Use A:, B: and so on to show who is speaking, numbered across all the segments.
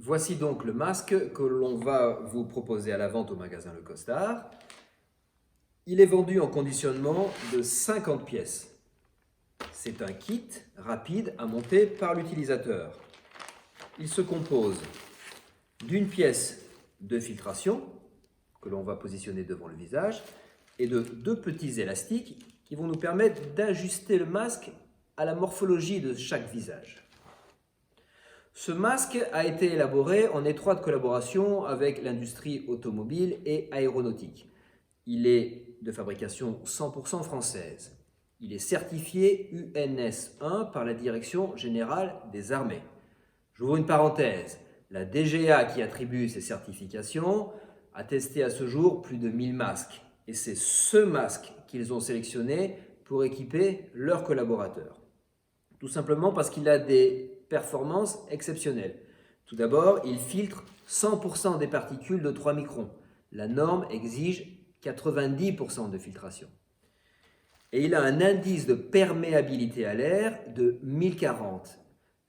A: Voici donc le masque que l'on va vous proposer à la vente au magasin Le Costard. Il est vendu en conditionnement de 50 pièces. C'est un kit rapide à monter par l'utilisateur. Il se compose d'une pièce de filtration que l'on va positionner devant le visage et de 2 petits élastiques qui vont nous permettre d'ajuster le masque à la morphologie de chaque visage. Ce masque a été élaboré en étroite collaboration avec l'industrie automobile et aéronautique. Il est de fabrication 100% française. Il est certifié UNS 1 par la Direction générale des armées. J'ouvre une parenthèse. La DGA qui attribue ces certifications a testé à ce jour plus de 1000 masques. Et c'est ce masque qu'ils ont sélectionné pour équiper leurs collaborateurs. Tout simplement parce qu'il a des performances exceptionnelles. Tout d'abord, il filtre 100% des particules de 3 microns. La norme exige 90% de filtration. Et il a un indice de perméabilité à l'air de 1040,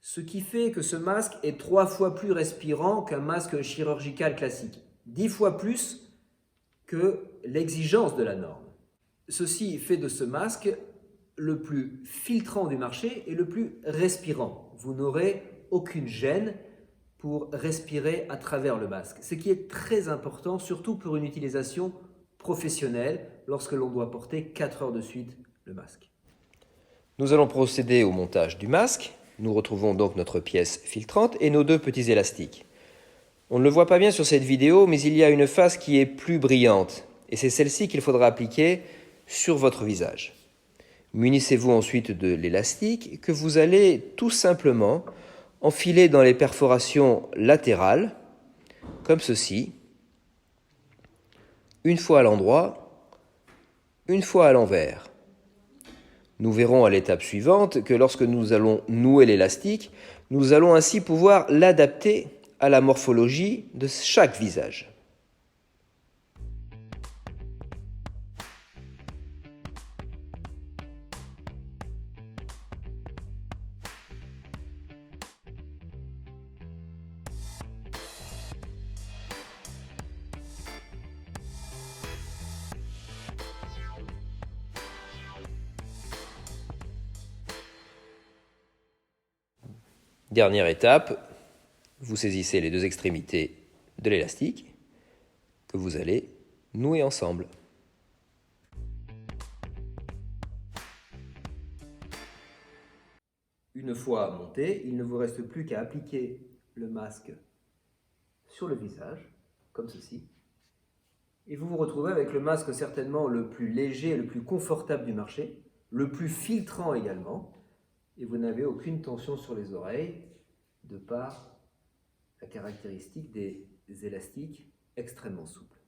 A: ce qui fait que ce masque est 3 fois plus respirant qu'un masque chirurgical classique, 10 fois plus que l'exigence de la norme. Ceci fait de ce masque le plus filtrant du marché et le plus respirant. Vous n'aurez aucune gêne pour respirer à travers le masque, ce qui est très important, surtout pour une utilisation professionnelle, lorsque l'on doit porter 4 heures de suite le masque.
B: Nous allons procéder au montage du masque. Nous retrouvons donc notre pièce filtrante et nos 2 petits élastiques. On ne le voit pas bien sur cette vidéo, mais il y a une face qui est plus brillante, et c'est celle-ci qu'il faudra appliquer sur votre visage. Munissez-vous ensuite de l'élastique que vous allez tout simplement enfiler dans les perforations latérales, comme ceci, une fois à l'endroit, une fois à l'envers. Nous verrons à l'étape suivante que lorsque nous allons nouer l'élastique, nous allons ainsi pouvoir l'adapter à la morphologie de chaque visage. Dernière étape, vous saisissez les 2 extrémités de l'élastique que vous allez nouer ensemble.
A: Une fois monté, il ne vous reste plus qu'à appliquer le masque sur le visage, comme ceci. Et vous vous retrouvez avec le masque certainement le plus léger et le plus confortable du marché, le plus filtrant également, et vous n'avez aucune tension sur les oreilles de par la caractéristique des élastiques extrêmement souples.